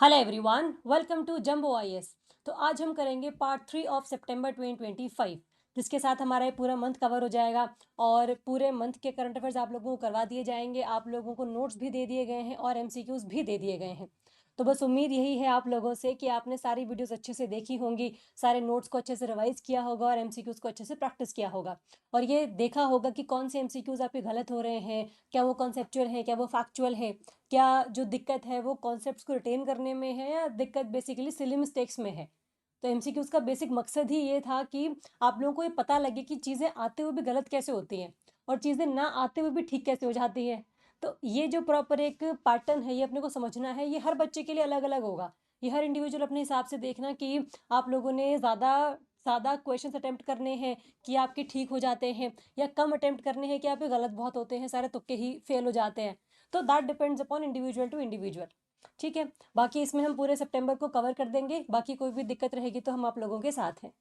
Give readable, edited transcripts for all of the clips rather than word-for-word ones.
Hello everyone, welcome to Jumbo IAS. तो आज हम करेंगे पार्ट 3 ऑफ सितंबर 2025, जिसके साथ हमारा ये पूरा मंथ कवर हो जाएगा और पूरे मंथ के करंट अफेयर्स आप लोगों को करवा दिए जाएंगे। आप लोगों को नोट्स भी दे दिए गए हैं और एमसीक्यूज भी दे दिए गए हैं। तो बस उम्मीद यही है आप लोगों से कि आपने सारी वीडियोस अच्छे से देखी होंगी, सारे नोट्स को अच्छे से रिवाइज किया होगा और एमसीक्यूज को अच्छे से प्रैक्टिस किया होगा और ये देखा होगा कि कौन से एमसीक्यूज आपके गलत हो रहे हैं, क्या वो कॉन्सेप्चुअल है, क्या वो फैक्चुअल है, क्या जो दिक्कत है वो कॉन्सेप्ट्स को रिटेन करने में है या दिक्कत बेसिकली सिली मिस्टेक्स में है। तो एमसीक्यूज का बेसिक मकसद ही ये था कि आप लोगों को ये पता लगे कि चीज़ें आते हुए भी गलत कैसे होती हैं और चीज़ें ना आते हुए भी ठीक कैसे हो जाती हैं। तो ये जो प्रॉपर एक पैटर्न है ये अपने को समझना है। ये हर बच्चे के लिए अलग अलग होगा। ये हर इंडिविजुअल अपने हिसाब से देखना कि आप लोगों ने ज़्यादा ज़्यादा क्वेश्चन अटेम्प्ट करने हैं कि आपके ठीक हो जाते हैं, या कम अटेम्प्ट करने हैं कि आपके गलत बहुत होते हैं, सारे तुक्के ही फेल हो जाते हैं। तो that depends upon individual to individual. ठीक है, बाकी इसमें हम पूरे सितंबर को कवर कर देंगे। बाकी कोई भी दिक्कत रहेगी तो हम आप लोगों के साथ हैं।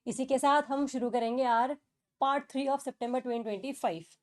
इसी के साथ हम शुरू करेंगे यार पार्ट 3 ऑफ सितंबर 2025।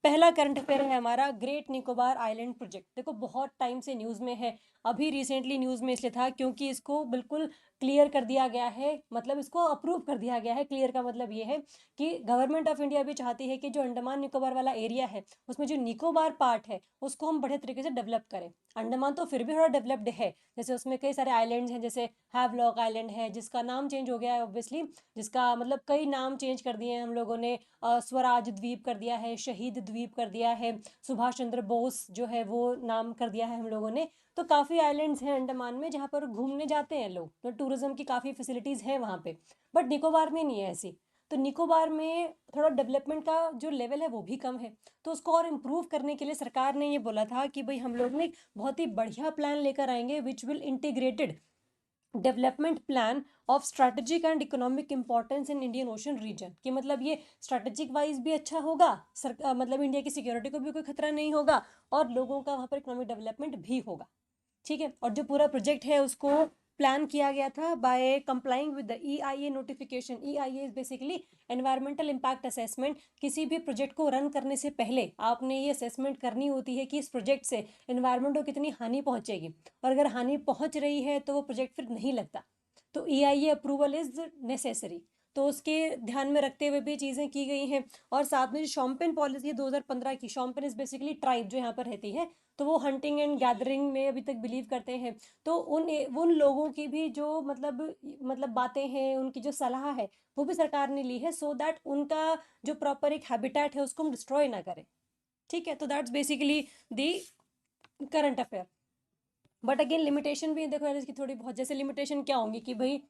पहला करंट अफेयर है हमारा ग्रेट निकोबार आइलैंड प्रोजेक्ट। देखो बहुत टाइम से न्यूज़ में है, अभी रिसेंटली न्यूज़ में इसलिए था क्योंकि इसको बिल्कुल क्लियर कर दिया गया है, मतलब इसको अप्रूव कर दिया गया है। क्लियर का मतलब ये है कि गवर्नमेंट ऑफ इंडिया भी चाहती है कि जो अंडमान निकोबार वाला एरिया है उसमें जो निकोबार पार्ट है उसको हम बढ़िया तरीके से डेवलप करें। अंडमान तो फिर भी थोड़ा डेवलप्ड है, जैसे उसमें कई सारे आइलैंड्स हैं, जैसे हैवलॉक आइलैंड है जिसका नाम चेंज हो गया है ऑब्वियसली, जिसका मतलब कई नाम चेंज कर दिए हैं हम लोगों ने। स्वराज द्वीप कर दिया है, शहीद द्वीप कर दिया है, सुभाष चंद्र बोस जो है वो नाम कर दिया है हम लोगों ने। तो काफ़ी आइलैंड्स हैं अंडमान में जहाँ पर घूमने जाते हैं लोग, तो टूरिज्म की काफ़ी फैसिलिटीज़ हैं वहाँ पे। बट निकोबार में नहीं है ऐसी। तो निकोबार में थोड़ा डेवलपमेंट का जो लेवल है वो भी कम है। तो उसको और इम्प्रूव करने के लिए सरकार ने ये बोला था कि भाई हम लोग ने एक बहुत ही बढ़िया प्लान लेकर आएंगे which will integrated development plan of strategic and economic importance in Indian ocean region. कि मतलब ये स्ट्रैटेजिक वाइज भी अच्छा होगा, मतलब इंडिया की सिक्योरिटी को भी कोई खतरा नहीं होगा और लोगों का वहाँ पर इकोनॉमिक डेवलपमेंट भी होगा। ठीक है, और जो पूरा प्रोजेक्ट है उसको प्लान किया गया था by complying with the EIA notification. EIA is basically environmental impact assessment. किसी भी प्रोजेक्ट को रन करने से पहले आपने ये असेसमेंट करनी होती है कि इस प्रोजेक्ट से एनवायरमेंट को कितनी हानि पहुंचेगी, और अगर हानि पहुंच रही है तो वो प्रोजेक्ट फिर नहीं लगता। तो ईआईए अप्रूवल इज नेसेसरी। तो उसके ध्यान में रखते हुए भी चीज़ें की गई हैं। और साथ में जो शॉम्पेन पॉलिसी है 2015 की, शॉम्पेन इज बेसिकली ट्राइब जो यहाँ पर रहती है, तो वो हंटिंग एंड गैदरिंग में अभी तक बिलीव करते हैं। तो उन लोगों की भी जो मतलब बातें हैं, उनकी जो सलाह है वो भी सरकार ने ली है, सो दैट उनका जो प्रॉपर एक हैबिटेट है उसको हम डिस्ट्रॉय ना करें। ठीक है, तो that's basically the current affair. But again limitation भी देखो यार इसकी थोड़ी बहुत। जैसे लिमिटेशन क्या होंगी कि भाई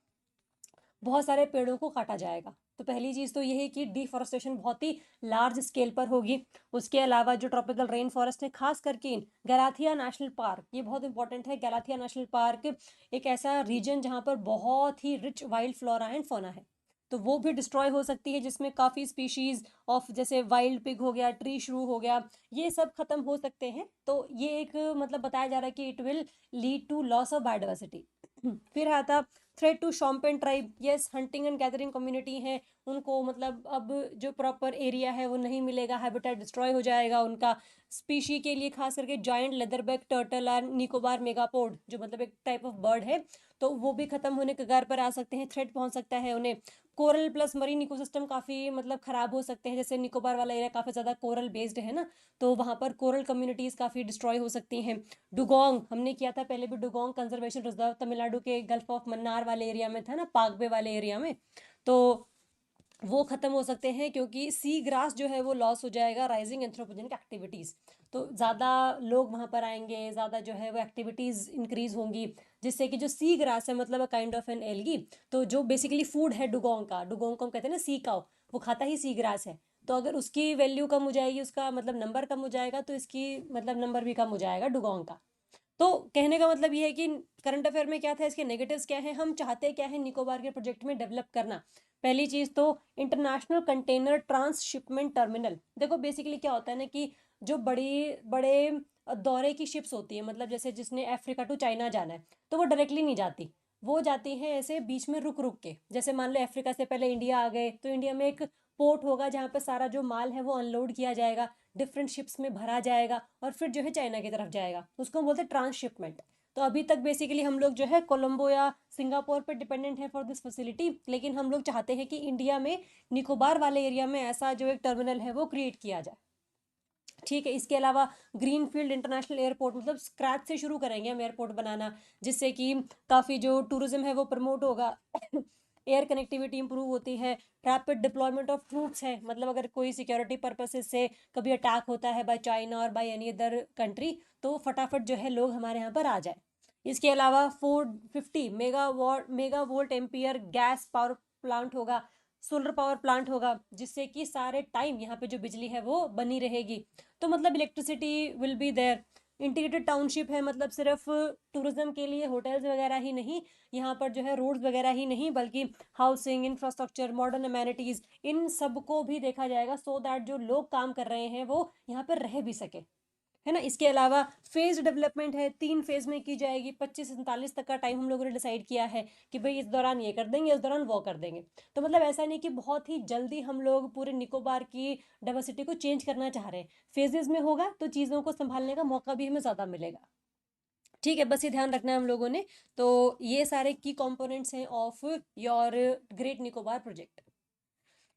बहुत सारे पेड़ों को काटा जाएगा। तो पहली चीज़ तो ये है कि डिफॉरेस्टेशन बहुत ही लार्ज स्केल पर होगी। उसके अलावा जो ट्रॉपिकल रेन फॉरेस्ट है, खास करके गैलाथिया नेशनल पार्क, ये बहुत इंपॉर्टेंट है। गैलाथिया नेशनल पार्क एक ऐसा रीजन जहाँ पर बहुत ही rich wild flora and fauna है, तो वो भी डिस्ट्रॉय हो सकती है, जिसमें काफ़ी स्पीशीज ऑफ जैसे वाइल्ड पिग हो गया, ट्री श्रू हो गया, ये सब खत्म हो सकते हैं। तो ये एक मतलब बताया जा रहा है कि it will lead to loss of biodiversity. फिर आता threat to Shompen tribe. Yes, hunting and gathering community है, उनको मतलब अब जो प्रॉपर एरिया है वो नहीं मिलेगा, हैबिटेट डिस्ट्रॉय हो जाएगा उनका। स्पीशी के लिए खास करके जायंट लेदरबैक टर्टल और निकोबार मेगापोड जो मतलब एक टाइप ऑफ बर्ड है, तो वो भी खत्म होने के कगार पर आ सकते हैं, थ्रेट पहुंच सकता है उन्हें। कोरल प्लस मरीन इकोसिस्टम काफ़ी मतलब ख़राब हो सकते हैं, जैसे निकोबार वाला एरिया काफ़ी ज़्यादा कोरल बेस्ड है ना, तो वहाँ पर कोरल कम्युनिटीज़ काफ़ी डिस्ट्रॉय हो सकती हैं। डुगोंग हमने किया था पहले भी, डुगोंग कंजर्वेशन रिजर्व तमिलनाडु के गल्फ ऑफ मन्नार वाले एरिया में था ना, पाकबे वाले एरिया में, तो वो खत्म हो सकते हैं क्योंकि सी ग्रास जो है वो लॉस हो जाएगा, राइजिंग एंथ्रोपोजेनिक एक्टिविटीज़। तो ज़्यादा लोग वहाँ पर आएंगे, ज़्यादा जो है वो एक्टिविटीज़ इंक्रीज होंगी, जिससे कि जो सी ग्रास है मतलब a kind of an algae, तो जो बेसिकली फूड है डुगोंग का, डुगोंग को हम कहते हैं ना सी काउ, वो खाता ही सी ग्रास है। तो अगर उसकी वैल्यू कम हो जाएगी, उसका मतलब नंबर कम हो जाएगा, तो इसकी मतलब नंबर भी कम हो जाएगा डुगोंग का। तो कहने का मतलब ये है कि करंट अफेयर में क्या था, इसके नेगेटिव्स क्या है, हम चाहते क्या है निकोबार के प्रोजेक्ट में डेवलप करना। पहली चीज़ तो इंटरनेशनल कंटेनर ट्रांसशिपमेंट टर्मिनल। देखो बेसिकली क्या होता है ना कि जो बड़ी बड़े दौरे की शिप्स होती है, मतलब जैसे जिसने अफ्रीका टू चाइना जाना है, तो वो डायरेक्टली नहीं जाती, वो जाती हैं ऐसे बीच में रुक रुक के। जैसे मान लो अफ्रीका से पहले इंडिया आ गए, तो इंडिया में एक पोर्ट होगा जहाँ पर सारा जो माल है वो अनलोड किया जाएगा, डिफरेंट शिप्स में भरा जाएगा और फिर जो है चाइना की तरफ जाएगा, उसको हम बोलते हैं ट्रांसशिपमेंट। तो अभी तक बेसिकली हम लोग जो है कोलंबो या सिंगापुर पे डिपेंडेंट है फॉर दिस फैसिलिटी, लेकिन हम लोग चाहते हैं कि इंडिया में निकोबार वाले एरिया में ऐसा जो एक टर्मिनल है वो क्रिएट किया जाए। ठीक है, इसके अलावा ग्रीनफील्ड इंटरनेशनल एयरपोर्ट, मतलब स्क्रैच से शुरू करेंगे हम एयरपोर्ट बनाना, जिससे कि काफ़ी जो टूरिज्म है वो प्रमोट होगा। एयर कनेक्टिविटी इंप्रूव होती है। रैपिड डिप्लॉयमेंट ऑफ ट्रूप्स है, मतलब अगर कोई सिक्योरिटी पर्पसेस से कभी अटैक होता है बाय चाइना और बाय एनी अदर कंट्री, तो फटाफट जो है लोग हमारे यहाँ पर आ जाए। इसके अलावा 450 mega volt ampere gas power plant होगा, सोलर पावर प्लांट होगा, जिससे कि सारे टाइम यहाँ पे जो बिजली है वो बनी रहेगी। तो मतलब electricity will be there. Integrated township है, मतलब सिर्फ टूरिज्म के लिए होटल्स वगैरह ही नहीं, यहाँ पर जो है रोड्स वगैरह ही नहीं, बल्कि हाउसिंग, इंफ्रास्ट्रक्चर, मॉडर्न अमेनिटीज, इन सबको भी देखा जाएगा, सो दैट जो लोग काम कर रहे हैं वो यहाँ पर रह भी सके, है ना। इसके अलावा फेज डेवलपमेंट है, 3 फेज में की जाएगी। 25 से 47 तक का टाइम हम लोगों ने डिसाइड किया है कि भाई इस दौरान ये कर देंगे, इस दौरान वो कर देंगे। तो मतलब ऐसा नहीं कि बहुत ही जल्दी हम लोग पूरे निकोबार की डाइवर्सिटी को चेंज करना चाह रहे हैं। फेजेस में होगा तो चीज़ों को संभालने का मौका भी हमें ज़्यादा मिलेगा। ठीक है, बस ये ध्यान रखना है हम लोगों ने। तो ये सारे की कंपोनेंट्स हैं of your great Nicobar project.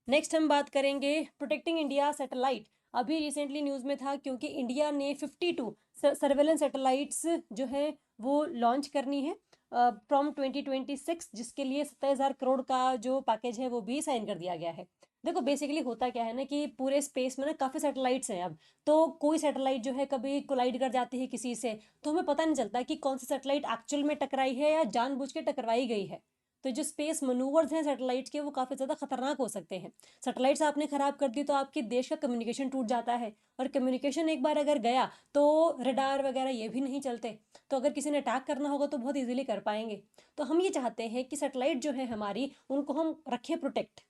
Next हम बात करेंगे प्रोटेक्टिंग इंडिया सैटेलाइट। अभी रिसेंटली न्यूज़ में था, क्योंकि इंडिया ने 52 सर्वेलेंस सैटेलाइट्स जो है वो लॉन्च करनी है फ्रॉम 2026, जिसके लिए 27,000 करोड़ का जो पैकेज है वो भी साइन कर दिया गया है। देखो बेसिकली होता क्या है ना कि पूरे स्पेस में ना काफ़ी सैटेलाइट्स हैं अब, तो कोई सैटेलाइट जो है कभी कोलाइड कर जाती है किसी से, तो हमें पता नहीं चलता कि कौन सी सैटेलाइट एक्चुअल में टकराई है या जानबूझ के टकराई गई है। तो जो स्पेस मनूवर्स हैं सैटेलाइट के वो काफ़ी ज़्यादा खतरनाक हो सकते हैं। सैटेलाइट्स आपने ख़राब कर दी तो आपके देश का कम्युनिकेशन टूट जाता है, और कम्युनिकेशन एक बार अगर गया तो रडार वगैरह ये भी नहीं चलते। तो अगर किसी ने अटैक करना होगा तो बहुत इजीली कर पाएंगे। तो हम ये चाहते हैं कि सैटेलाइट जो है हमारी, उनको हम रखें प्रोटेक्ट।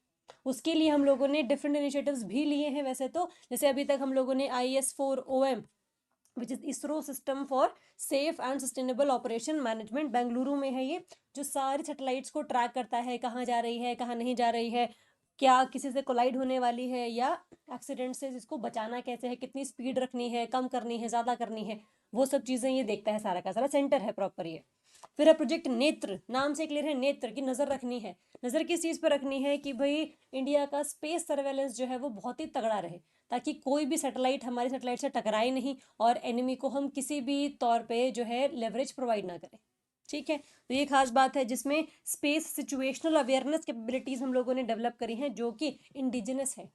उसके लिए हम लोगों ने डिफरेंट इनिशिएटिव्स भी लिए हैं वैसे तो, जैसे अभी तक हम लोगों ने IS4OM, which is ISRO system for safe and sustainable operation management, Bengaluru में है ये, जो सारी सैटेलाइट्स को ट्रैक करता है, कहाँ जा रही है, कहाँ नहीं जा रही है, क्या किसी से कोलाइड होने वाली है, या एक्सीडेंट से जिसको बचाना कैसे है, कितनी स्पीड रखनी है, कम करनी है, ज़्यादा करनी है, वो सब चीज़ें ये देखता है। सारा का सारा सेंटर है प्रॉपर ये। फिर है प्रोजेक्ट नेत्र, नाम से क्लियर है, नेत्र की नज़र रखनी है। नज़र किस चीज़ पर रखनी है कि भाई इंडिया का स्पेस सर्वेलेंस जो है वो बहुत ही तगड़ा रहे, ताकि कोई भी सैटेलाइट हमारी सैटेलाइट से टकराए नहीं, और एनिमी को हम किसी भी तौर पे जो है लेवरेज प्रोवाइड ना करें। ठीक है, तो ये खास बात है जिसमें स्पेस सिचुएशनल अवेयरनेस कैपेबिलिटीज़ हम लोगों ने डेवलप करी हैं, जो कि इंडिजिनस है।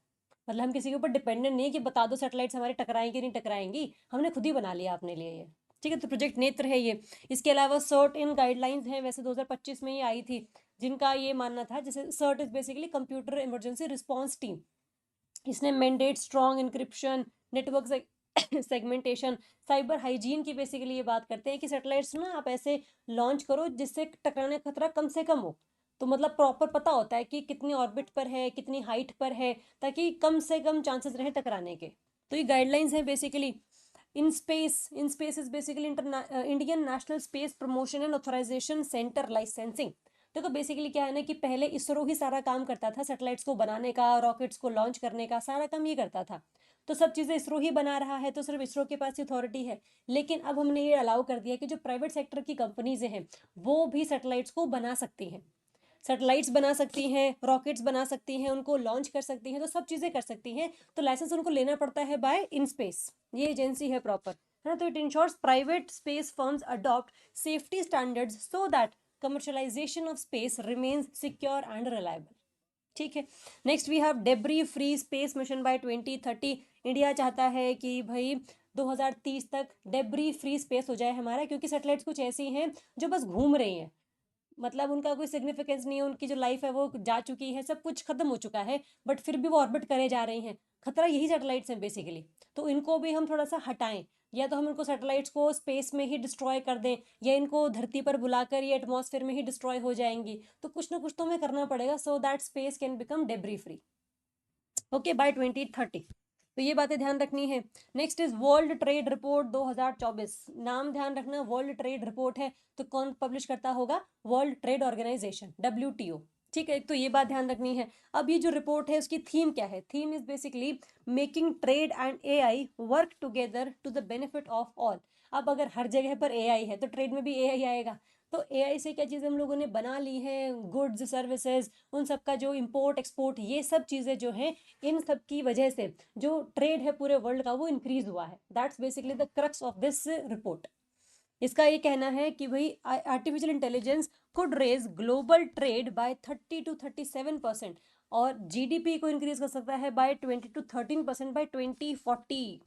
मतलब हम किसी के ऊपर डिपेंडेंट नहीं है कि बता दो सैटेलाइट्स हमारी टकराएंगी नहीं टकराएंगी, हमने खुद ही बना लिया अपने लिए ये। ठीक है, तो प्रोजेक्ट नेत्र है ये। इसके अलावा सर्ट इन गाइडलाइंस हैं, वैसे 2025 में ही आई थी, जिनका ये मानना था, जैसे CERT is basically computer emergency response team. इसने mandate strong encryption, network segmentation, cyber hygiene की बेसिकली ये बात करते हैं कि सैटेलाइट्स ना आप ऐसे लॉन्च करो जिससे टकराने का खतरा कम से कम हो। तो मतलब प्रॉपर पता होता है कि कितनी ऑर्बिट पर है, कितनी हाइट पर है, ताकि कम से कम चांसेस रहे टकराने के। तो ये गाइडलाइंस हैं basically. In space is basically Indian national space promotion and authorisation centre licensing. देखो बेसिकली क्या है ना कि पहले इसरो ही सारा काम करता था, सैटेलाइट्स को बनाने का, रॉकेट्स को लॉन्च करने का सारा काम ये करता था। तो सब चीज़ें इसरो ही बना रहा है, तो सिर्फ इसरो के पास ही अथॉरिटी है। लेकिन अब हमने ये अलाउ कर दिया कि जो प्राइवेट सेक्टर की कंपनीज हैं वो भी सैटेलाइट्स को बना सकती हैं, सैटेलाइट्स बना सकती हैं, रॉकेट्स बना सकती हैं, उनको लॉन्च कर सकती हैं, तो सब चीज़ें कर सकती हैं। तो लाइसेंस उनको लेना पड़ता है बाय इन स्पेस, ये एजेंसी है प्रॉपर, है ना। तो it ensures private space firms adopt safety standards so that commercialisation of space remains secure and reliable. ठीक है, next we have debris free space mission by 2030। India चाहता है कि भाई 2030 तक डेब्री फ्री स्पेस हो जाए हमारा, क्योंकि सैटेलाइट्स कुछ ऐसी हैं जो बस घूम रही हैं, मतलब उनका कोई सिग्निफिकेंस नहीं है, उनकी जो लाइफ है वो जा चुकी है, सब कुछ खत्म हो चुका है, बट फिर भी वो ऑर्बिट करे जा रही हैं। खतरा यही सैटेलाइट्स हैं बेसिकली। तो इनको भी हम थोड़ा सा हटाएं, या तो हम इनको सैटेलाइट्स को स्पेस में ही डिस्ट्रॉय कर दें, या इनको धरती पर बुलाकर ये एटमॉस्फेयर में ही डिस्ट्रॉय हो जाएंगी। तो कुछ ना कुछ तो हमें करना पड़ेगा, so that space can become debris free, okay, by 2030। तो ये बातें ध्यान रखनी है। Next is world trade report 2024। नाम ध्यान रखना, वर्ल्ड ट्रेड रिपोर्ट है, तो कौन पब्लिश करता होगा? World trade organisation, WTO। ठीक है, एक तो ये बात ध्यान रखनी है। अब ये जो रिपोर्ट है उसकी थीम क्या है? Theme is basically making trade and AI work together to the benefit of all. अब अगर हर जगह पर एआई है तो ट्रेड में भी एआई आएगा। तो एआई से क्या चीज़ें हम लोगों ने बना ली हैं, गुड्स सर्विसेज, उन सब का जो इंपोर्ट एक्सपोर्ट, ये सब चीज़ें जो हैं, इन सब की वजह से जो ट्रेड है पूरे वर्ल्ड का वो इंक्रीज हुआ है। That's basically the crux of this report. इसका ये कहना है कि भाई artificial intelligence could raise global trade by 30 to 37%, और जीडीपी को इंक्रीज कर सकता है बाय 20 to 13% बाय 2040।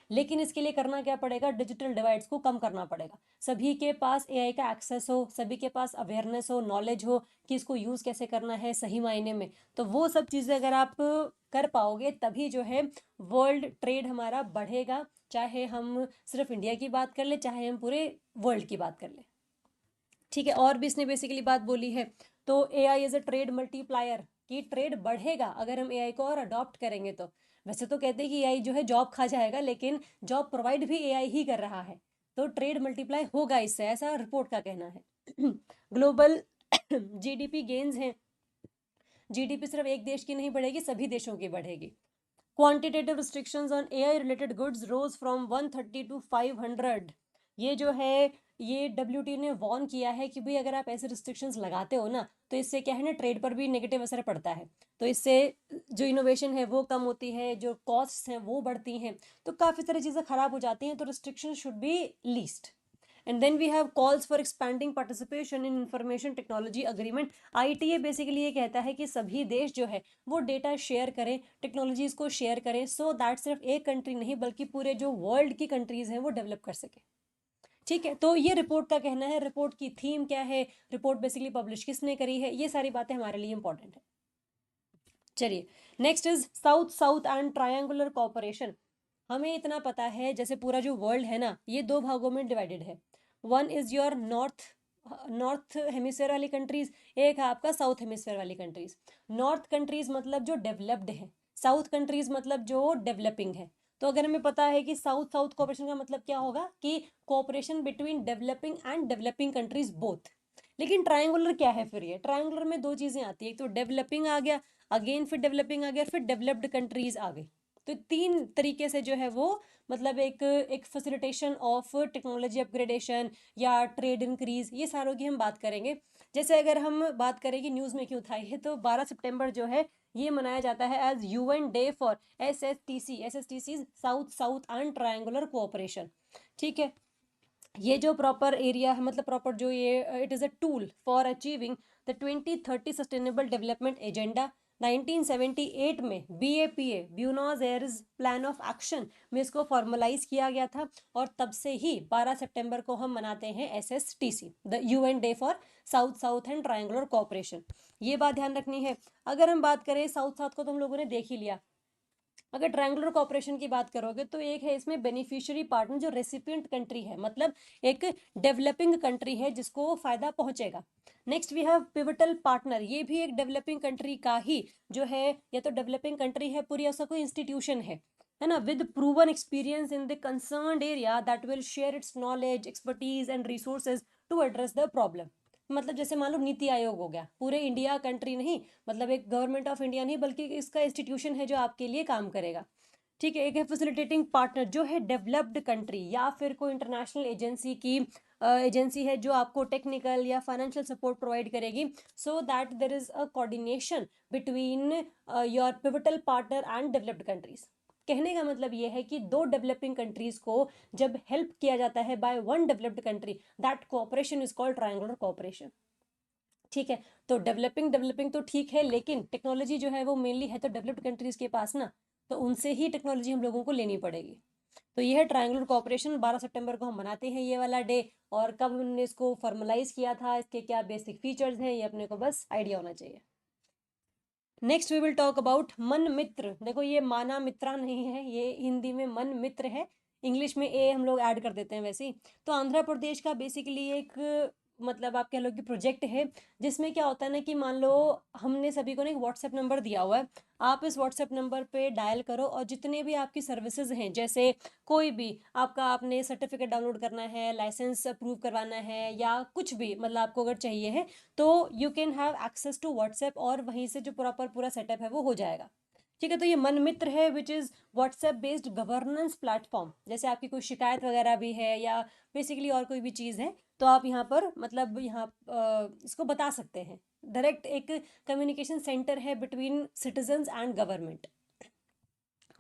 लेकिन इसके लिए करना क्या पड़ेगा? डिजिटल डिवाइड्स को कम करना पड़ेगा। सभी के पास एआई का एक्सेस हो, सभी के पास अवेयरनेस हो, नॉलेज हो कि इसको यूज़ कैसे करना है सही मायने में। तो वो सब चीज़ें अगर आप कर पाओगे तभी जो है वर्ल्ड ट्रेड हमारा बढ़ेगा, चाहे हम सिर्फ इंडिया की बात कर ले, चाहे हम पूरे वर्ल्ड की बात कर ले। ठीक है, और भी इसने बेसिकली बात बोली है। तो AI is a trade multiplier, कि ट्रेड बढ़ेगा अगर हम एआई को और अडॉप्ट करेंगे तो। वैसे तो कहते हैं कि एआई जो है जॉब खा जाएगा, लेकिन जॉब प्रोवाइड भी एआई ही कर रहा है। तो ट्रेड मल्टीप्लाई होगा इससे, ऐसा रिपोर्ट का कहना है। ग्लोबल जीडीपी गेन्स हैं। जीडीपी सिर्फ एक देश की नहीं बढ़ेगी, सभी देशों की बढ़ेगी। Quantitative restrictions on AI related goods rose from 130 to 500। ये जो है, ये डब्ल्यूटी ने वॉर्न किया है कि भाई अगर आप ऐसे रिस्ट्रिक्शंस लगाते हो ना, तो इससे क्या है ना, ट्रेड पर भी नेगेटिव असर पड़ता है। तो इससे जो इनोवेशन है वो कम होती है, जो कॉस्ट्स हैं वो बढ़ती हैं, तो काफ़ी सारी चीज़ें खराब हो जाती हैं। तो restriction should be least. And then we have calls for expanding participation in information technology agreement. ITA basically ये कहता है कि सभी देश जो है वो डेटा शेयर करें, टेक्नोलॉजीज को शेयर करें, सो दैट सिर्फ एक कंट्री नहीं बल्कि पूरे जो वर्ल्ड की कंट्रीज हैं वो डेवलप कर सके। ठीक है, तो ये रिपोर्ट का कहना है। रिपोर्ट की थीम क्या है, रिपोर्ट बेसिकली पब्लिश किसने करी है, ये सारी बातें हमारे लिए इंपॉर्टेंट है। चलिए, next is south south and triangular cooperation. हमें इतना पता है जैसे पूरा जो वर्ल्ड है ना, ये दो भागों में डिवाइडेड है। One is your north north hemisphere वाली कंट्रीज, एक है आपका साउथ हेमिस्फेयर वाली कंट्रीज। नॉर्थ कंट्रीज मतलब जो डेवलप्ड है, साउथ कंट्रीज मतलब जो डेवलपिंग है। तो अगर हमें पता है कि साउथ साउथ कोऑपरेशन का मतलब क्या होगा, कि cooperation between developing and developing countries both. लेकिन ट्रायंगुलर क्या है फिर? ये ट्रायंगुलर में दो चीजें आती है, एक तो डेवलपिंग आ गया, अगेन फिर डेवलपिंग आ गया, फिर डेवलप्ड कंट्रीज आ गई। तो तीन तरीके से जो है वो, मतलब एक फैसिलिटेशन ऑफ टेक्नोलॉजी अपग्रेडेशन या ट्रेड इंक्रीज, ये सारों की हम बात करेंगे। जैसे अगर हम बात करें कि न्यूज़ में क्यों था ये, तो 12 सितंबर जो है ये मनाया जाता है as UN day for S S T C south south and triangular cooperation. ठीक है, ये जो प्रॉपर एरिया है, मतलब प्रॉपर जो ये, it is a tool for achieving the 2030 sustainable development agenda. 1978 में BAPA, Buenos Aires plan of action में इसको फॉर्मलाइज किया गया था, और तब से ही 12 सितंबर को हम मनाते हैं SSTC, the UN day for south south and triangular cooperation. ये बात ध्यान रखनी है। अगर हम बात करें साउथ साउथ को तो हम लोगों ने देख ही लिया। अगर ट्रायंगुलर कोऑपरेशन की बात करोगे तो एक है इसमें बेनिफिशियरी पार्टनर, जो रेसिपिएंट कंट्री है, मतलब एक डेवलपिंग कंट्री है जिसको फायदा पहुंचेगा। Next we have pivotal partner, ये भी एक डेवलपिंग कंट्री का ही जो है, या तो डेवलपिंग कंट्री है पूरी, ऐसा कोई इंस्टीट्यूशन है ना, with proven experience in the concerned area that will share its knowledge, expertise and resources to address the problem. मतलब जैसे मान लो नीति आयोग हो गया, पूरे इंडिया कंट्री नहीं, मतलब एक गवर्नमेंट ऑफ इंडिया नहीं, बल्कि इसका इंस्टीट्यूशन है जो आपके लिए काम करेगा। ठीक है, एक है फैसिलिटेटिंग पार्टनर, जो है डेवलप्ड कंट्री या फिर कोई इंटरनेशनल एजेंसी की एजेंसी है जो आपको टेक्निकल या फाइनेंशियल सपोर्ट प्रोवाइड करेगी, so that there is a coordination between your pivotal partner and developed countries. कहने का मतलब ये है कि दो डेवलपिंग कंट्रीज को जब हेल्प किया जाता है by one developed country, that cooperation is called triangular cooperation. ठीक है, तो डेवलपिंग डेवलपिंग तो ठीक है, लेकिन टेक्नोलॉजी जो है वो मेनली है तो डेवलप्ड कंट्रीज के पास ना, तो उनसे ही टेक्नोलॉजी हम लोगों को लेनी पड़ेगी। तो ये है ट्रायंगुलर कोऑपरेशन। 12 सितंबर को हम मनाते हैं ये वाला डे, और कब उन्होंने इसको फॉर्मलाइज किया था, इसके क्या बेसिक फीचर्स हैं, ये अपने को बस आइडिया होना चाहिए। Next we will talk about Mann Mitra. देखो ये माना मित्रा नहीं है, ये हिंदी में मन मित्र है, इंग्लिश में ए हम लोग ऐड कर देते हैं वैसे ही। तो आंध्र प्रदेश का बेसिकली एक मतलब आप कह लो कि प्रोजेक्ट है, जिसमें क्या होता है ना कि मान लो हमने सभी को ना एक व्हाट्सएप नंबर दिया हुआ है, आप इस व्हाट्सएप नंबर पे डायल करो और जितने भी आपकी सर्विसेज हैं, जैसे कोई भी आपका, आपने सर्टिफिकेट डाउनलोड करना है, लाइसेंस अप्रूव करवाना है या कुछ भी, मतलब आपको अगर चाहिए है तो you can have access to WhatsApp और वहीं से जो प्रॉपर पूरा सेटअप है वो हो जाएगा। ठीक है, तो ये मन मित्र है which is WhatsApp based governance platform. जैसे आपकी कोई शिकायत वगैरह भी है या बेसिकली और कोई भी चीज़ है तो आप यहाँ पर मतलब यहाँ इसको बता सकते हैं। डायरेक्ट एक कम्युनिकेशन सेंटर है बिटवीन सिटीजन्स एंड गवर्नमेंट।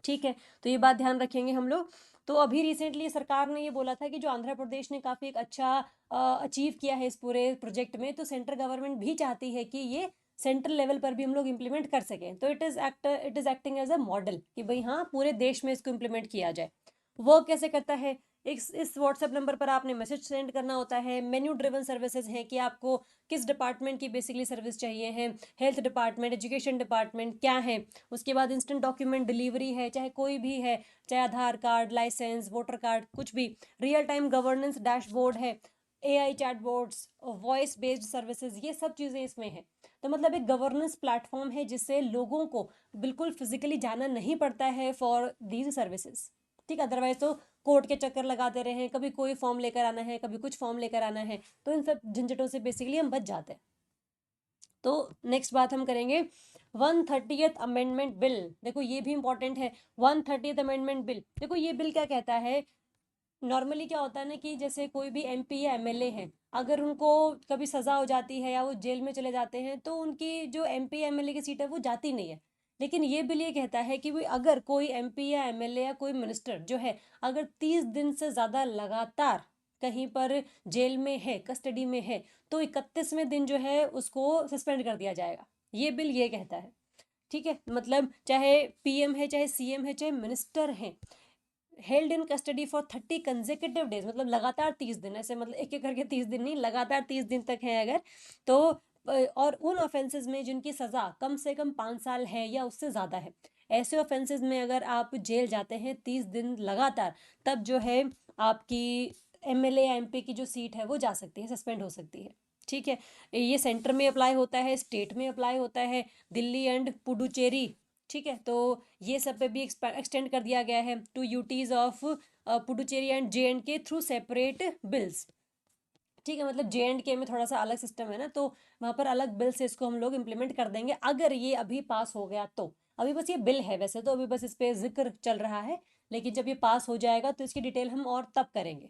ठीक है, तो ये बात ध्यान रखेंगे हम लोग। तो अभी रिसेंटली सरकार ने ये बोला था कि जो आंध्र प्रदेश ने काफ़ी एक अच्छा अचीव किया है इस पूरे प्रोजेक्ट में, तो सेंट्रल गवर्नमेंट भी चाहती है कि ये सेंट्रल लेवल पर भी हम लोग इम्प्लीमेंट कर सकें। तो it is acting as a model कि भाई हाँ, पूरे देश में इसको इम्प्लीमेंट किया जाए। वर्क कैसे करता है, इस व्हाट्सएप नंबर पर आपने मैसेज सेंड करना होता है। मेन्यू ड्रिवन सर्विसेज हैं कि आपको किस डिपार्टमेंट की बेसिकली सर्विस चाहिए है, हेल्थ डिपार्टमेंट, एजुकेशन डिपार्टमेंट क्या है। उसके बाद इंस्टेंट डॉक्यूमेंट डिलीवरी है, चाहे कोई भी है, चाहे आधार कार्ड, लाइसेंस, वोटर कार्ड, कुछ भी। रियल टाइम गवर्नेंस डैशबोर्ड है, एआई चैटबोर्ड्स, वॉइस बेस्ड सर्विसेज, ये सब चीज़ें इसमें है। तो मतलब एक गवर्नेंस प्लेटफॉर्म है जिससे लोगों को बिल्कुल फिजिकली जाना नहीं पड़ता है फॉर दीज सर्विसेज। ठीक, अदरवाइज तो कोर्ट के चक्कर लगाते रहे, कभी कोई फॉर्म लेकर आना है, कभी कुछ फॉर्म लेकर आना है, तो इन सब झंझटों से बेसिकली हम बच जाते हैं। तो नेक्स्ट बात हम करेंगे 130th अमेंडमेंट बिल। देखो ये भी इंपॉर्टेंट है। 130th अमेंडमेंट बिल, देखो ये बिल क्या कहता है। नॉर्मली क्या होता है ना कि जैसे कोई भी एमपी या एमएलए हैं, अगर उनको कभी सजा हो जाती है या वो जेल में चले जाते हैं तो उनकी जो एमपी या एमएलए की सीट है वो जाती नहीं है। लेकिन ये बिल ये कहता है कि भाई अगर कोई एमपी या एमएलए या कोई मिनिस्टर जो है, अगर 30 दिन से ज़्यादा लगातार कहीं पर जेल में है, कस्टडी में है, तो 31वें दिन जो है उसको सस्पेंड कर दिया जाएगा। ये बिल ये कहता है। ठीक है, मतलब चाहे पीएम है, चाहे सीएम है, चाहे मिनिस्टर है, held in custody for 30 consecutive days, मतलब लगातार 30 दिन, ऐसे मतलब एक एक करके 30 दिन नहीं, लगातार 30 दिन तक है अगर, तो और उन ऑफेंसेस में जिनकी सज़ा कम से कम 5 साल है या उससे ज़्यादा है, ऐसे ऑफेंसेस में अगर आप जेल जाते हैं 30 दिन लगातार, तब जो है आपकी एमएलए या एमपी की जो सीट है वो जा सकती है, सस्पेंड हो सकती है। ठीक है, ये सेंटर में अप्लाई होता है, स्टेट में अप्लाई होता है, दिल्ली एंड पुडुचेरी। ठीक है, तो ये सब पे भी एक्सटेंड कर दिया गया है two UTs of Puducherry and J and K through separate bills. ठीक है, मतलब जे.एंड.के में थोड़ा सा अलग सिस्टम है ना, तो वहाँ पर अलग बिल से इसको हम लोग इम्प्लीमेंट कर देंगे अगर ये अभी पास हो गया तो। अभी बस ये बिल है, वैसे तो अभी बस इस पे जिक्र चल रहा है, लेकिन जब ये पास हो जाएगा तो इसकी डिटेल हम और तब करेंगे।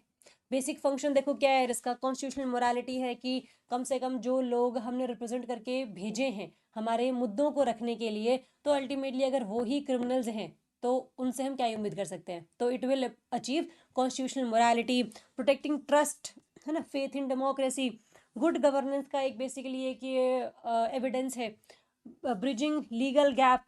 बेसिक फंक्शन देखो क्या है इसका, कॉन्स्टिट्यूशनल मोरालिटी है कि कम से कम जो लोग हमने रिप्रेजेंट करके भेजे हैं हमारे मुद्दों को रखने के लिए, तो अल्टीमेटली अगर वो ही क्रिमिनल्स हैं तो उनसे हम क्या उम्मीद कर सकते हैं। तो it will achieve constitutional morality, protecting trust, है ना, faith in democracy, good governance का एक बेसिकली एक ये एविडेंस है, ब्रिजिंग लीगल गैप।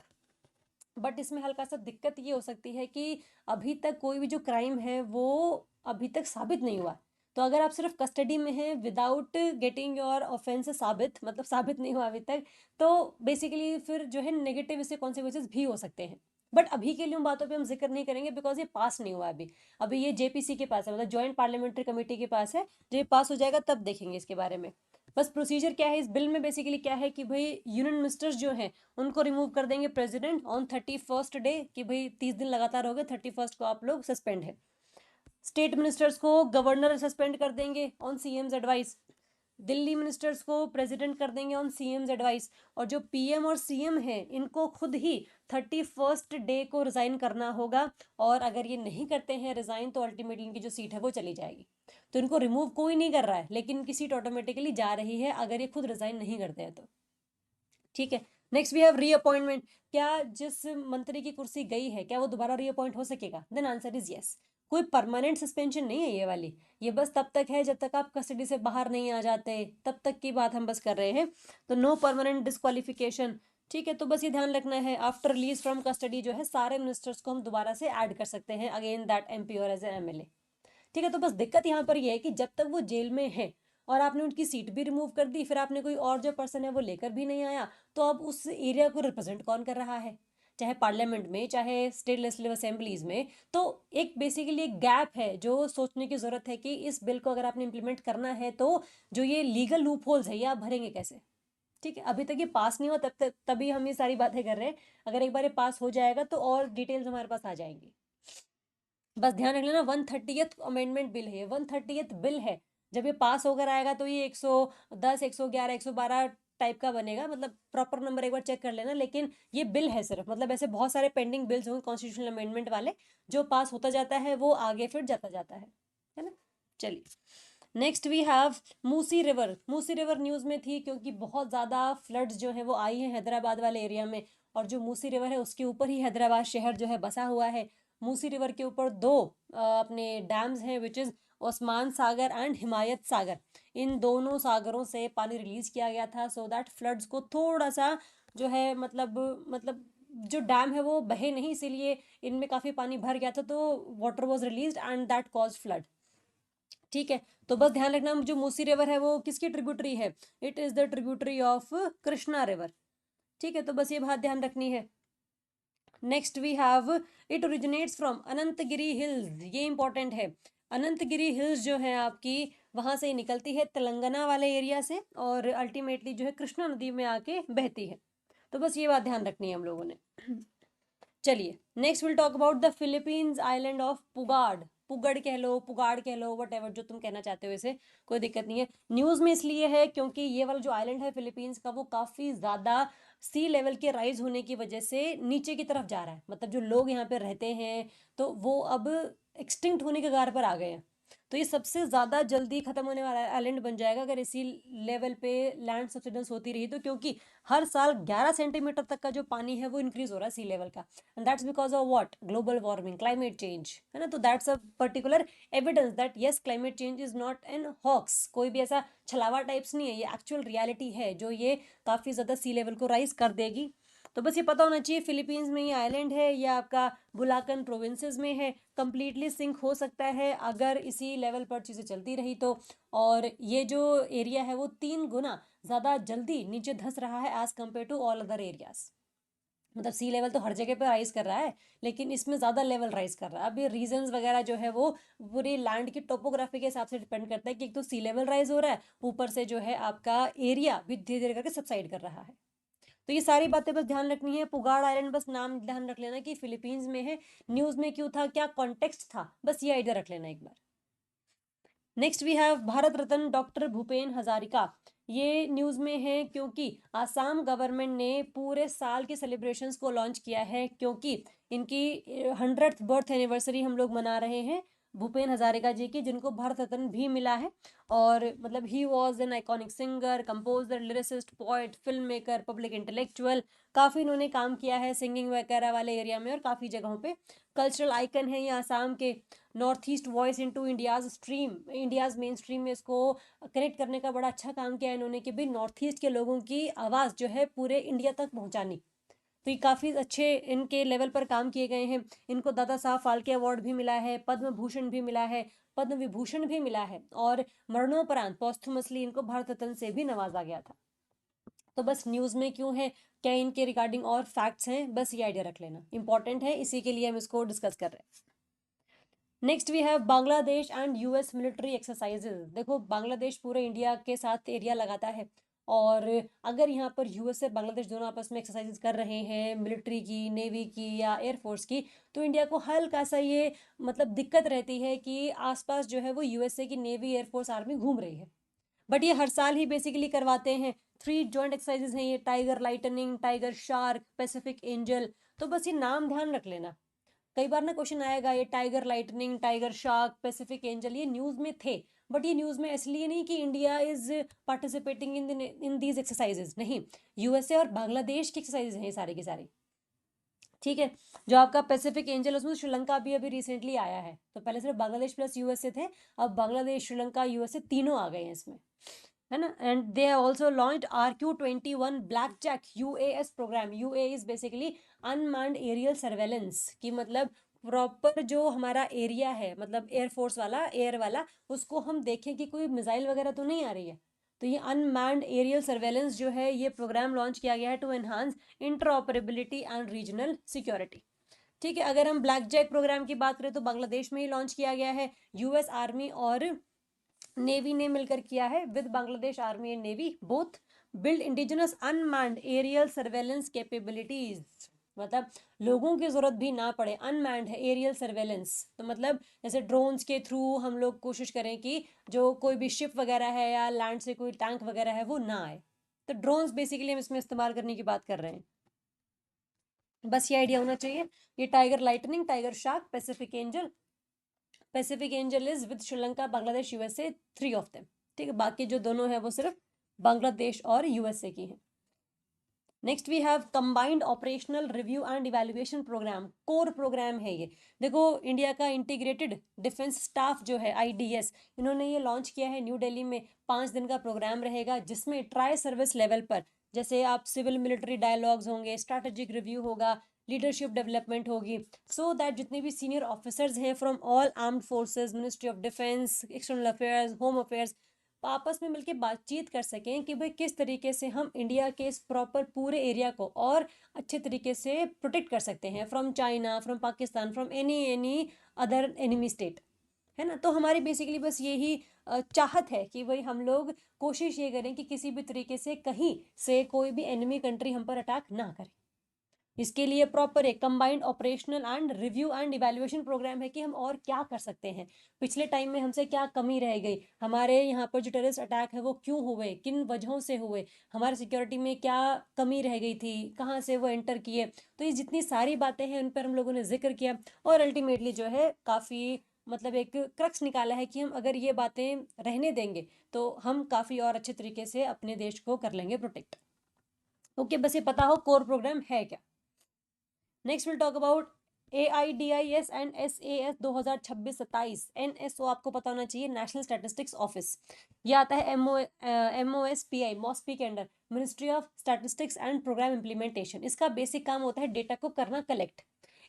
बट इसमें हल्का सा दिक्कत ये हो सकती है कि अभी तक कोई भी जो क्राइम है वो अभी तक साबित नहीं हुआ। तो अगर आप सिर्फ कस्टडी में हैं विदाउट गेटिंग योर ऑफेंस साबित, मतलब साबित नहीं हुआ अभी तक, तो बेसिकली फिर जो है नेगेटिव इससे कॉन्सिक्वेंसेज भी हो सकते हैं। बट अभी के लिए उन बातों पे हम जिक्र नहीं करेंगे बिकॉज ये पास नहीं हुआ अभी। अभी ये जेपीसी के पास है, मतलब ज्वाइंट पार्लियामेंट्री कमेटी के पास है। जब ये पास हो जाएगा तब देखेंगे इसके बारे में। बस प्रोसीजर क्या है इस बिल में, बेसिकली क्या है कि भाई यूनियन मिनिस्टर्स जो हैं उनको रिमूव कर देंगे प्रेसिडेंट ऑन 31st डे, कि भाई 30 दिन लगातार हो गए, 31st को आप लोग सस्पेंड है। स्टेट मिनिस्टर्स को गवर्नर सस्पेंड कर देंगे on CM's advice. Delhi ministers को प्रेसिडेंट कर देंगे ऑन सीएम्स एडवाइस। और जो पीएम और सीएम है इनको खुद ही 31st डे को रिजाइन करना होगा। और अगर ये नहीं करते हैं रिजाइन तो अल्टीमेटली इनकी जो सीट है वो चली जाएगी। तो इनको रिमूव कोई नहीं कर रहा है, लेकिन इनकी सीट ऑटोमेटिकली जा रही है अगर ये खुद रिजाइन नहीं करते हैं तो। ठीक है, नेक्स्ट वी हैव रीअपॉइंटमेंट। क्या जिस मंत्री की कुर्सी गई है क्या वो दोबारा रीअपॉइंट हो सकेगा? Then answer is yes. कोई परमानेंट सस्पेंशन नहीं है ये वाली, ये बस तब तक है जब तक आप कस्टडी से बाहर नहीं आ जाते, तब तक की बात हम बस कर रहे हैं। तो नो परमानेंट डिस्क्वालिफिकेशन। ठीक है, तो बस ये ध्यान रखना है आफ्टर रिलीज फ्रॉम कस्टडी जो है सारे मिनिस्टर्स को हम दोबारा से ऐड कर सकते हैं अगेन दैट एमपी और एज एन एमएलए। ठीक है, तो बस दिक्कत यहाँ पर ये है कि जब तक वो जेल में है और आपने उनकी सीट भी रिमूव कर दी, फिर आपने कोई और जो पर्सन है वो लेकर भी नहीं आया, तो अब उस एरिया को रिप्रेजेंट कौन कर रहा है? चाहे पार्लियामेंट में, चाहे स्टेट लेजिस्लेटिव असेंबलीज में, तो एक बेसिकली एक गैप है जो सोचने की जरूरत है कि इस बिल को अगर आपने इम्प्लीमेंट करना है तो जो ये लीगल लूप होल्स है ये आप भरेंगे कैसे। ठीक है, अभी तक ये पास नहीं हुआ तब तक तभी हम ये सारी बातें कर रहे हैं। अगर एक बार ये पास हो जाएगा तो और डिटेल्स हमारे पास आ जाएंगी। बस ध्यान रख लेना 130th अमेंडमेंट बिल है, 130th बिल है। जब ये पास होकर आएगा तो ये 110, 111, 112 टाइप का बनेगा, मतलब प्रॉपर नंबर एक बार चेक कर लेना। लेकिन ये बिल है सिर्फ, मतलब ऐसे बहुत सारे पेंडिंग बिल्स होंगे कॉन्स्टिट्यूशनल अमेंडमेंट वाले, जो पास होता जाता है वो आगे फिर जाता जाता है ना। चलिए, next we have Musi river. Musi river news में थी क्योंकि बहुत ज़्यादा फ्लड्स जो है वो आई हैं हैदराबाद वाले एरिया में, और जो मूसी रिवर है उसके ऊपर ही हैदराबाद शहर जो है बसा हुआ है। मूसी रिवर के ऊपर दो अपने डैम्स हैं, which is Osman Sagar and Himayat Sagar. इन दोनों सागरों से पानी रिलीज किया गया था सो दैट फ्लड्स को थोड़ा सा जो है मतलब जो डैम है वो बहे नहीं, इसीलिए इनमें काफ़ी पानी भर गया था, तो water was release and that cause flood. ठीक है, तो बस ध्यान रखना जो मूसी रिवर है वो किसकी ट्रिब्यूटरी है, it is the tributary of Krishna river. ठीक है, तो बस ये बात ध्यान रखनी है। Next we have it originates from Ananthagiri hills. ये इंपॉर्टेंट है, अनंतगिरी हिल्स जो है आपकी वहां से निकलती है तेलंगाना वाले एरिया से, और अल्टीमेटली जो है कृष्णा नदी में आके बहती है। तो बस ये बात ध्यान रखनी है हम लोगों ने। चलिए, next will talk about the Philippines island of Pugad. Pugad कह लो, पुगाड़ कह लो, वट एवर जो तुम कहना चाहते हो, इसे कोई दिक्कत नहीं है। न्यूज़ में इसलिए है क्योंकि ये वाला जो आइलैंड है फिलीपींस का वो काफ़ी ज़्यादा सी लेवल के राइज होने की वजह से नीचे की तरफ जा रहा है। मतलब जो लोग यहाँ पे रहते हैं तो वो अब एक्सटिंक्ट होने के कगार पर आ गए हैं। तो ये सबसे ज़्यादा जल्दी ख़त्म होने वाला आइलैंड बन जाएगा अगर इसी लेवल पे लैंड सब्सिडेंस होती रही तो, क्योंकि हर साल 11 सेंटीमीटर तक का जो पानी है वो इंक्रीज हो रहा है सी लेवल का, and that's because of what, global warming, climate change, है ना। तो that's a particular evidence that yes climate change is not a hoax, कोई भी ऐसा छलावा टाइप्स नहीं है, ये एक्चुअल रियलिटी है जो ये काफ़ी ज़्यादा सी लेवल को राइज कर देगी। तो बस ये पता होना चाहिए फिलीपींस में ये आइलैंड है या आपका बुलाकन प्रोविंसेस में है, कंप्लीटली सिंक हो सकता है अगर इसी लेवल पर चीज़ें चलती रही तो। और ये जो एरिया है वो 3 गुना ज़्यादा जल्दी नीचे धंस रहा है as compare to all other areas. मतलब सी लेवल तो हर जगह पे राइज कर रहा है, लेकिन इसमें ज़्यादा लेवल राइज कर रहा है। अब ये रीजंस वगैरह जो है वो पूरी लैंड की टोपोग्राफी के हिसाब से डिपेंड करता है कि एक तो सी लेवल राइज हो रहा है, ऊपर से जो है आपका एरिया भी धीरे धीरे करके सबसाइड कर रहा है। तो ये सारी बातें बस ध्यान रखनी है। पुगाड़ आइलैंड बस नाम ध्यान रख लेना कि फिलीपींस में है, न्यूज़ में क्यों था, क्या कॉन्टेक्स्ट था, बस ये आइडिया रख लेना एक बार। Next we have Bharat Ratna doctor Bhupen Hazarika. ये न्यूज़ में है क्योंकि आसाम गवर्नमेंट ने पूरे साल के सेलिब्रेशंस को लॉन्च किया है, क्योंकि इनकी 100th बर्थ एनिवर्सरी हम लोग मना रहे हैं भूपेन हजारिका जी की, जिनको भारत रत्न भी मिला है। और मतलब he was an iconic singer, composer, lyricist, poet, film maker, public intellectual. काफ़ी इन्होंने काम किया है सिंगिंग वगैरह वाले एरिया में और काफ़ी जगहों पे। कल्चरल आइकन है ये आसाम के। North east voice into India's stream, India's main stream में इसको कनेक्ट करने का बड़ा अच्छा काम किया है इन्होंने कि भाई नॉर्थ ईस्ट के लोगों की आवाज़ जो है पूरे इंडिया तक पहुंचानी। तो ये काफ़ी अच्छे इनके लेवल पर काम किए गए हैं। इनको दादा साहब फाल्के अवार्ड भी मिला है, पद्म भूषण भी मिला है, पद्म विभूषण भी मिला है, और मरणोपरांत पॉस्थुमसली इनको भारत रत्न से भी नवाजा गया था। तो बस न्यूज़ में क्यों है, क्या इनके रिगार्डिंग और फैक्ट्स हैं, बस ये आइडिया रख लेना, इंपॉर्टेंट है, इसी के लिए हम इसको डिस्कस कर रहे हैं। Next we have Bangladesh and US military exercises. देखो बांग्लादेश पूरे इंडिया के साथ एरिया लगाता है, और अगर यहाँ पर यूएस और बांग्लादेश दोनों आपस में एक्सरसाइजेज कर रहे हैं मिलिट्री की, नेवी की या एयरफोर्स की, तो इंडिया को हल्का सा ये मतलब दिक्कत रहती है कि आसपास जो है वो यूएसए की नेवी, एयरफोर्स, आर्मी घूम रही है। बट ये हर साल ही बेसिकली करवाते हैं। 3 जॉइंट एक्सरसाइजेज हैं ये, tiger lightning, tiger shark, Pacific angel. तो बस ये नाम ध्यान रख लेना, कई बार ना क्वेश्चन आएगा ये tiger lightning, tiger shark, Pacific angel, ये न्यूज़ में थे। बट ये न्यूज़ में इसलिए नहीं कि India is participating in these exercises, नहीं, यूएसए और बांग्लादेश की एक्सरसाइजेज हैं ये सारी की सारी। ठीक है, जो आपका पैसिफिक एंजल उसमें श्रीलंका भी अभी रिसेंटली आया है, तो पहले सिर्फ बांग्लादेश प्लस यूएसए थे, अब बांग्लादेश, श्रीलंका, यूएसए तीनों आ गए हैं इसमें, है ना। And they have also launched RQ-21 black jack UAS programme. UA is basically unmanned aerial surveillance, की मतलब प्रॉपर जो हमारा एरिया है, मतलब एयरफोर्स वाला, एयर वाला, उसको हम देखें कि कोई मिसाइल वगैरह तो नहीं आ रही है, तो ये अनमैन्ड एरियल सर्वेलेंस जो है ये प्रोग्राम लॉन्च किया गया है to enhance interoperability and regional security. ठीक है, अगर हम ब्लैक जैक प्रोग्राम की बात करें तो बांग्लादेश में ही लॉन्च किया गया है। यूएस आर्मी और नेवी ने मिलकर किया है with Bangladesh army and navy both build indigenous unmanned aerial surveillance capabilities. मतलब लोगों की जरूरत भी ना पड़े, अनमैन्ड है एरियल सर्वेलेंस, तो मतलब जैसे ड्रोन्स के थ्रू हम लोग कोशिश करें कि जो कोई भी शिप वगैरह है या लैंड से कोई टैंक वगैरह है वो ना आए। तो ड्रोन्स बेसिकली हम इसमें इस्तेमाल करने की बात कर रहे हैं। बस ये आइडिया होना चाहिए। ये tiger lightning, tiger shark, Pacific angel. Pacific angel is with Sri Lanka, Bangladesh, USA, 3 of them. ठीक है, बाकी जो दोनों है वो सिर्फ बांग्लादेश और यूएसए की है। Next we have combined operational review and evaluation programme, core programme है ये। देखो इंडिया का इंटीग्रेटेड डिफेंस स्टाफ जो है आईडीएस, इन्होंने ये लॉन्च किया है न्यू दिल्ली में। 5 दिन का प्रोग्राम रहेगा जिसमें ट्राई सर्विस लेवल पर जैसे आप सिविल मिलिट्री डायलॉग्स होंगे, स्ट्रैटेजिक रिव्यू होगा, लीडरशिप डेवलपमेंट होगी, सो दैट जितने भी सीनियर ऑफिसर्स हैं from all armed forces, ministry of defence, external affairs, home affairs, आपस में मिलकर बातचीत कर सकें कि भाई किस तरीके से हम इंडिया के इस प्रॉपर पूरे एरिया को और अच्छे तरीके से प्रोटेक्ट कर सकते हैं from China, from Pakistan, from any other enemy state, है ना। तो हमारी बेसिकली बस यही चाहत है कि भाई हम लोग कोशिश ये करें कि किसी भी तरीके से कहीं से कोई भी एनिमी कंट्री हम पर अटैक ना करे। इसके लिए प्रॉपर एक combined operational and review and evaluation programme है कि हम और क्या कर सकते हैं, पिछले टाइम में हमसे क्या कमी रह गई, हमारे यहाँ पर जो टेररिस्ट अटैक है वो क्यों हुए, किन वजहों से हुए, हमारे सिक्योरिटी में क्या कमी रह गई थी, कहाँ से वो एंटर किए। तो ये जितनी सारी बातें हैं उन पर हम लोगों ने जिक्र किया और अल्टीमेटली जो है काफ़ी मतलब एक क्रक्स निकाला है कि हम अगर ये बातें रहने देंगे तो हम काफ़ी और अच्छे तरीके से अपने देश को कर लेंगे प्रोटेक्ट। ओके, बस ये पता हो कोर प्रोग्राम है क्या। Next will talk about AIDIS and SAS 2026-27। NSO आपको पता होना चाहिए, नेशनल स्टैटिस्टिक्स ऑफिस। ये आता है MOSPI मॉस्पी के under, ministry of statistics and programme implementation. इसका बेसिक काम होता है डेटा को करना कलेक्ट।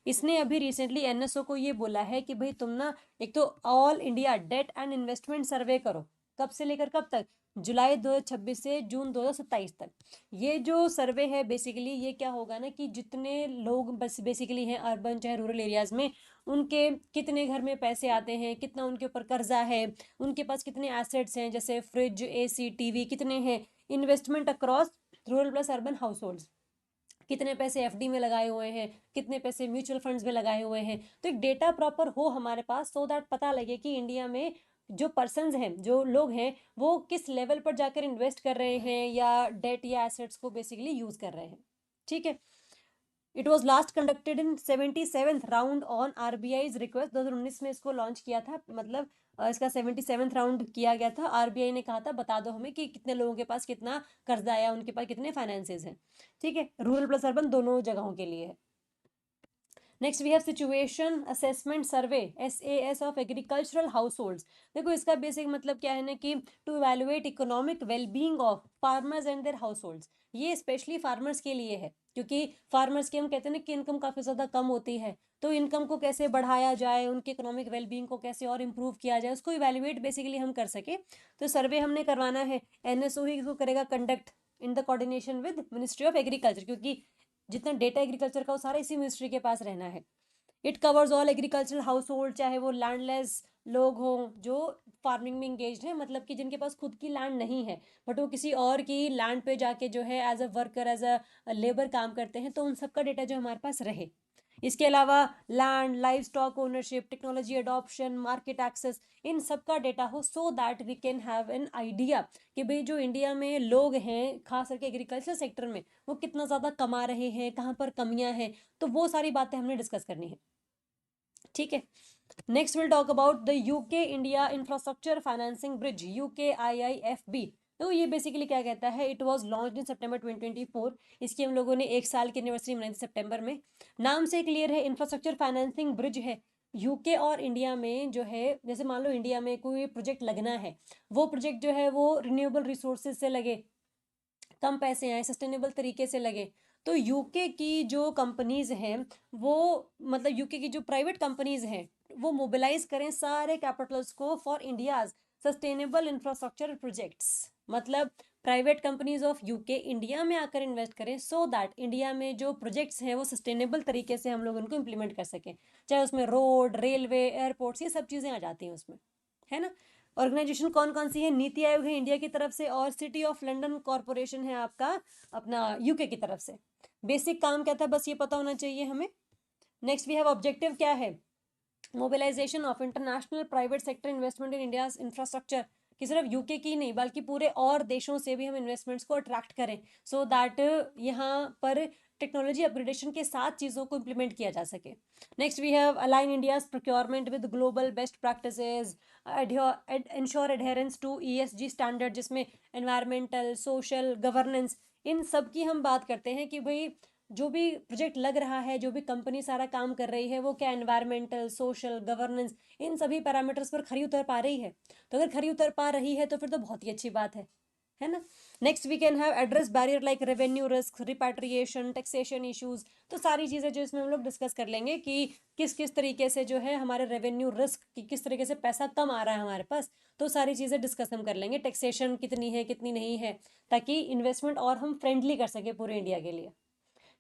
इसने अभी रिसेंटली NSO को ये बोला है कि भाई तुम ना एक तो all India debt and investment survey करो। कब से लेकर कब तक? जुलाई 2026 से जून 2027 तक। ये जो सर्वे है बेसिकली ये क्या होगा ना कि जितने लोग बस बेसिकली हैं अर्बन चाहे रूरल एरियाज में, उनके कितने घर में पैसे आते हैं, कितना उनके ऊपर कर्जा है, उनके पास कितने एसेट्स हैं जैसे फ्रिज, AC, टीवी कितने हैं, investment across rural plus urban house holds, कितने पैसे FD में लगाए हुए हैं, कितने पैसे म्यूचुअल फंड्स में लगाए हुए हैं। तो एक डेटा प्रॉपर हो हमारे पास सो दैट पता लगे कि इंडिया में जो पर्सन्स हैं, जो लोग हैं, वो किस लेवल पर जाकर इन्वेस्ट कर रहे हैं या डेट या एसेट्स को बेसिकली यूज कर रहे हैं। ठीक है, it was last conducted in 77th round on RBI's request. 2019 में इसको लॉन्च किया था, मतलब इसका 77th राउंड किया गया था। RBI ने कहा था बता दो हमें कि कितने लोगों के पास कितना कर्जा आया, उनके पास कितने फाइनेंसेस हैं। ठीक है, रूरल प्लस अर्बन दोनों जगहों के लिए है। Next we have situation assessment survey SAS of agricultural household. देखो इसका बेसिक मतलब क्या है ना कि to evaluate economic wellbeing of farmers and their household. ये स्पेशली फार्मर्स के लिए है क्योंकि फार्मर्स की हम कहते हैं ना कि इनकम काफ़ी ज़्यादा कम होती है, तो इनकम को कैसे बढ़ाया जाए, उनके इकोनॉमिक वेलबींग को कैसे और इम्प्रूव किया जाए, उसको इवैल्यूएट बेसिकली हम कर सके। तो सर्वे हमने करवाना है, NSO ही इसको करेगा conduct in the coordination with ministry of agriculture, क्योंकि जितना डेटा एग्रीकल्चर का वो सारा इसी मिनिस्ट्री के पास रहना है। It covers all agricultural house hold, चाहे वो लैंडलेस लोग हों जो फार्मिंग में इंगेज हैं, मतलब कि जिनके पास खुद की लैंड नहीं है बट वो किसी और की लैंड पे जाके जो है as a worker, as a labour काम करते हैं, तो उन सबका डेटा जो हमारे पास रहे। इसके अलावा land, livestock ownership, technology adoption, market access, इन सब का डेटा हो so that we can have an idea कि भाई जो इंडिया में लोग हैं खास करके एग्रीकल्चर सेक्टर में वो कितना ज़्यादा कमा रहे हैं, कहाँ पर कमियां हैं, तो वो सारी बातें हमने डिस्कस करनी है। ठीक है, next will talk about the UK India infrastructure financing bridge, UKIIFB। तो ये बेसिकली क्या कहता है, इट वाज लॉन्च्ड इन सितंबर 2024। इसकी हम लोगों ने 1 साल की एनिवर्सरी मनाई थी सितंबर में। नाम से क्लियर है, इंफ्रास्ट्रक्चर फाइनेंसिंग ब्रिज है। UK और इंडिया में जो है, जैसे मान लो इंडिया में कोई प्रोजेक्ट लगना है, वो प्रोजेक्ट जो है वो रिन्यूएबल रिसोर्सेज से लगे, कम पैसे आए, सस्टेनेबल तरीके से लगे, तो UK की जो कंपनीज हैं वो, मतलब UK की जो प्राइवेट कंपनीज हैं वो मोबिलाइज करें सारे कैपिटल्स को for India's sustainable infrastructure projects. मतलब private companies of UK India में आकर इन्वेस्ट करें, सो दैट इंडिया में जो प्रोजेक्ट्स हैं वो सस्टेनेबल तरीके से हम लोग उनको इम्प्लीमेंट कर सकें। चाहे उसमें रोड, रेलवे, एयरपोर्ट्स, ये सब चीज़ें आ जाती हैं उसमें, है ना। ऑर्गेनाइजेशन कौन कौन सी है? नीति आयोग है इंडिया की तरफ से, और सिटी ऑफ लंदन कॉरपोरेशन है आपका अपना यूके की तरफ से। बेसिक काम क्या था, बस ये पता होना चाहिए हमें। नेक्स्ट वी हैव ऑब्जेक्टिव क्या है? Mobilisation of international private sector investment in India infrastructure, कि सिर्फ यूके की नहीं बल्कि पूरे और देशों से भी हम इन्वेस्टमेंट्स को अट्रैक्ट करें, सो दैट यहाँ पर टेक्नोलॉजी अपग्रेडेशन के साथ चीज़ों को इम्प्लीमेंट किया जा सके। Next we have align India's procurement with global best practices, ensure adherence to ESG standard, जिसमें एनवायरमेंटल, सोशल, गवर्नेंस, इन सब की हम बात करते हैं कि भाई जो भी प्रोजेक्ट लग रहा है, जो भी कंपनी सारा काम कर रही है, वो क्या एनवायरमेंटल, सोशल, गवर्नेंस, इन सभी पैरामीटर्स पर खरी उतर पा रही है। तो अगर खरी उतर पा रही है तो फिर तो बहुत ही अच्छी बात है ना। Next we can have address barrier like revenue risk, repatriation, taxation issues. तो सारी चीज़ें जो इसमें हम लोग डिस्कस कर लेंगे कि किस किस तरीके से जो है हमारे रेवेन्यू रिस्क की, किस तरीके से पैसा कम आ रहा है हमारे पास, तो सारी चीज़ें डिस्कस हम कर लेंगे। टैक्सेशन कितनी है, कितनी नहीं है, ताकि इन्वेस्टमेंट और हम फ्रेंडली कर सके पूरे इंडिया के लिए।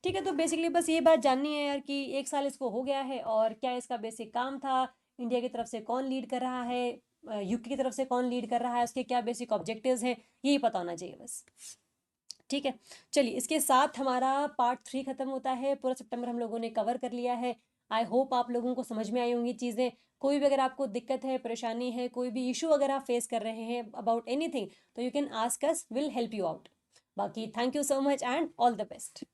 ठीक है, तो बेसिकली बस ये बात जाननी है यार कि 1 साल इसको हो गया है और क्या इसका बेसिक काम था, इंडिया की तरफ से कौन लीड कर रहा है, यूके की तरफ से कौन लीड कर रहा है, उसके क्या बेसिक ऑब्जेक्टिव्स हैं, यही पता होना चाहिए बस। ठीक है, चलिए इसके साथ हमारा पार्ट 3 खत्म होता है। पूरा सितंबर हम लोगों ने कवर कर लिया है। आई होप आप लोगों को समझ में आई होंगी चीज़ें। कोई भी अगर आपको दिक्कत है, परेशानी है, कोई भी इशू अगर आप फेस कर रहे हैं अबाउट एनीथिंग, तो you can ask us, will help you out. बाकी thank you so much and all the best.